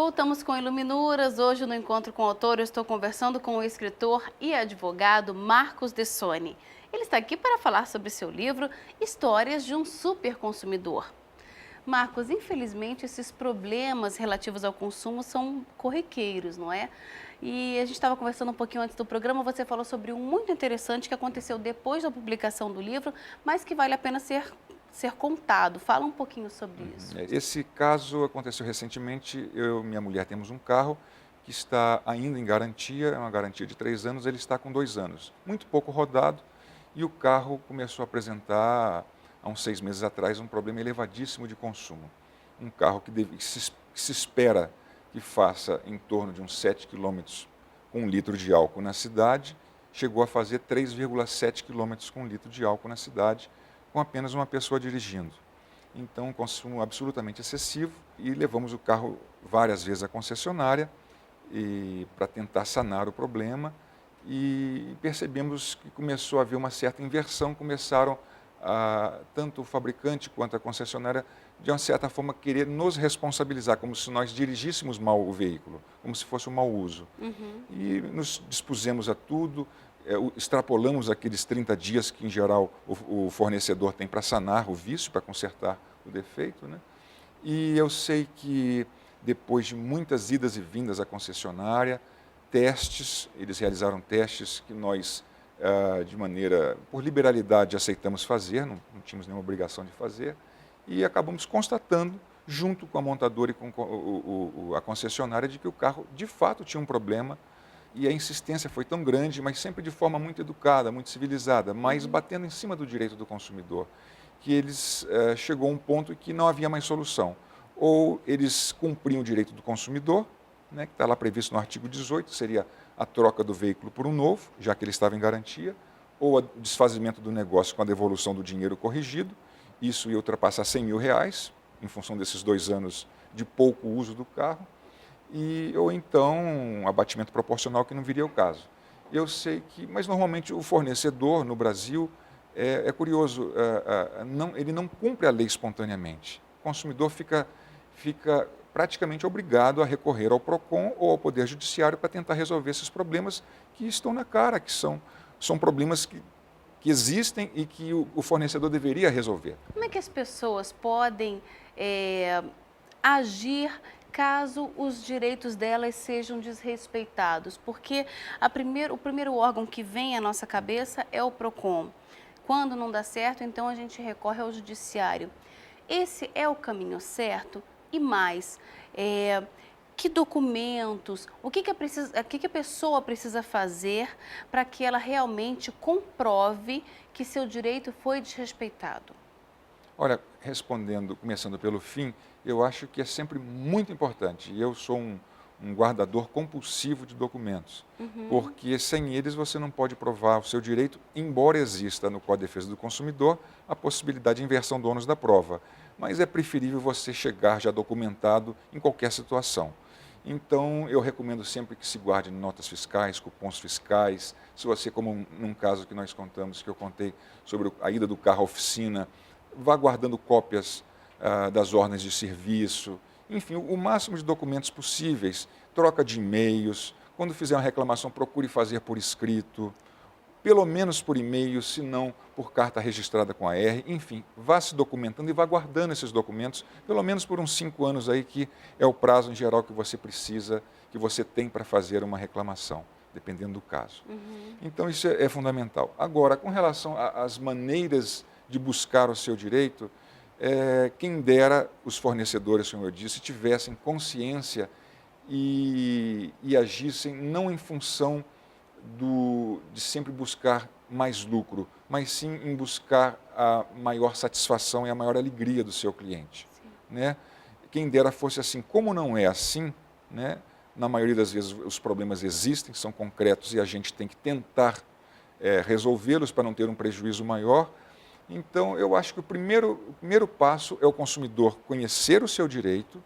Voltamos com Iluminuras. Hoje, no Encontro com o Autor, eu estou conversando com o escritor e advogado Marcos Dessoni. Ele está aqui para falar sobre seu livro Histórias de um Superconsumidor. Marcos, infelizmente, esses problemas relativos ao consumo são corriqueiros, não é? E a gente estava conversando um pouquinho antes do programa, você falou sobre um muito interessante que aconteceu depois da publicação do livro, mas que vale a pena ser contado. Fala um pouquinho sobre isso. Esse caso aconteceu recentemente. Eu e minha mulher temos um carro que está ainda em garantia, é uma garantia de 3 anos, ele está com 2 anos. Muito pouco rodado e o carro começou a apresentar, há uns 6 meses atrás, um problema elevadíssimo de consumo. Um carro que se espera que faça em torno de uns 7 quilômetros com 1 litro de álcool na cidade, chegou a fazer 3,7 quilômetros com 1 litro de álcool na cidade, com apenas uma pessoa dirigindo. Então, um consumo absolutamente excessivo, e levamos o carro várias vezes à concessionária para tentar sanar o problema, e percebemos que começou a haver uma certa inversão, tanto o fabricante quanto a concessionária, de uma certa forma, querer nos responsabilizar, como se nós dirigíssemos mal o veículo, como se fosse um mau uso. E nos dispusemos a tudo, extrapolamos aqueles 30 dias que, em geral, o fornecedor tem para sanar o vício, para consertar o defeito, né? E eu sei que, depois de muitas idas e vindas à concessionária, eles realizaram testes que nós, por liberalidade, aceitamos fazer, não tínhamos nenhuma obrigação de fazer, e acabamos constatando, junto com a montadora e com a concessionária, de que o carro, de fato, tinha um problema. E a insistência foi tão grande, mas sempre de forma muito educada, muito civilizada, mas batendo em cima do direito do consumidor, que chegou a um ponto em que não havia mais solução. Ou eles cumpriam o direito do consumidor, né, que está lá previsto no artigo 18, seria a troca do veículo por um novo, já que ele estava em garantia, ou o desfazimento do negócio com a devolução do dinheiro corrigido. Isso ia ultrapassar R$100 mil, em função desses 2 anos de pouco uso do carro. Ou então um abatimento proporcional, que não viria ao caso. Eu sei que, mas normalmente o fornecedor no Brasil, é curioso, ele não cumpre a lei espontaneamente. O consumidor fica praticamente obrigado a recorrer ao PROCON ou ao Poder Judiciário para tentar resolver esses problemas que estão na cara, que são problemas que existem e que o fornecedor deveria resolver. Como é que as pessoas podem agir caso os direitos delas sejam desrespeitados? Porque o primeiro órgão que vem à nossa cabeça é o PROCON. Quando não dá certo, então a gente recorre ao judiciário. Esse é o caminho certo? E mais, que documentos, o que a pessoa precisa fazer para que ela realmente comprove que seu direito foi desrespeitado? Olha, começando pelo fim, eu acho que é sempre muito importante, e eu sou um guardador compulsivo de documentos, porque sem eles você não pode provar o seu direito, embora exista no Código de Defesa do Consumidor a possibilidade de inversão do ônus da prova. Mas é preferível você chegar já documentado em qualquer situação. Então, eu recomendo sempre que se guarde notas fiscais, cupons fiscais. Se você, como num caso que nós contamos, que eu contei sobre a ida do carro à oficina, vá guardando cópias das ordens de serviço, enfim, o máximo de documentos possíveis, troca de e-mails. Quando fizer uma reclamação, procure fazer por escrito, pelo menos por e-mail, se não por carta registrada com a R. Enfim, vá se documentando e vá guardando esses documentos, pelo menos por uns 5 anos aí, que é o prazo em geral que você precisa, que você tem para fazer uma reclamação, dependendo do caso. Então, isso é fundamental. Agora, com relação às maneiras de buscar o seu direito, quem dera os fornecedores, como eu disse, tivessem consciência e agissem não em função de sempre buscar mais lucro, mas sim em buscar a maior satisfação e a maior alegria do seu cliente, né? Quem dera fosse assim. Como não é assim, né? Na maioria das vezes os problemas existem, são concretos, e a gente tem que tentar resolvê-los para não ter um prejuízo maior. Então, eu acho que o primeiro passo é o consumidor conhecer o seu direito,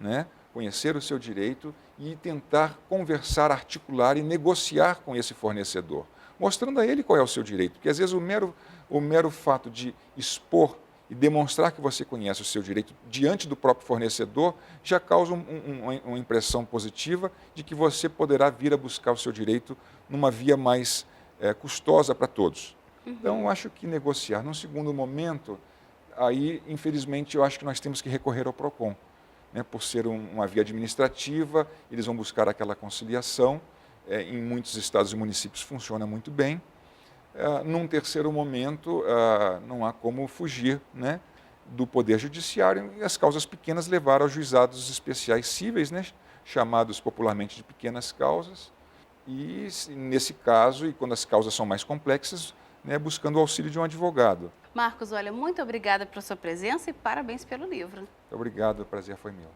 né? Conhecer o seu direito e tentar conversar, articular e negociar com esse fornecedor, mostrando a ele qual é o seu direito. Porque, às vezes, o mero fato de expor e demonstrar que você conhece o seu direito diante do próprio fornecedor já causa uma impressão positiva de que você poderá vir a buscar o seu direito numa via mais custosa para todos. Então, eu acho que negociar. Num segundo momento, aí, infelizmente, eu acho que nós temos que recorrer ao PROCON. Né, por ser uma via administrativa, eles vão buscar aquela conciliação. Em muitos estados e municípios funciona muito bem. Num terceiro momento, não há como fugir, né, do Poder Judiciário e as causas pequenas levar aos juizados especiais cíveis, né, chamados popularmente de pequenas causas. E, nesse caso, e quando as causas são mais complexas, né, buscando o auxílio de um advogado. Marcos, olha, muito obrigada pela sua presença e parabéns pelo livro. Obrigado, o prazer foi meu.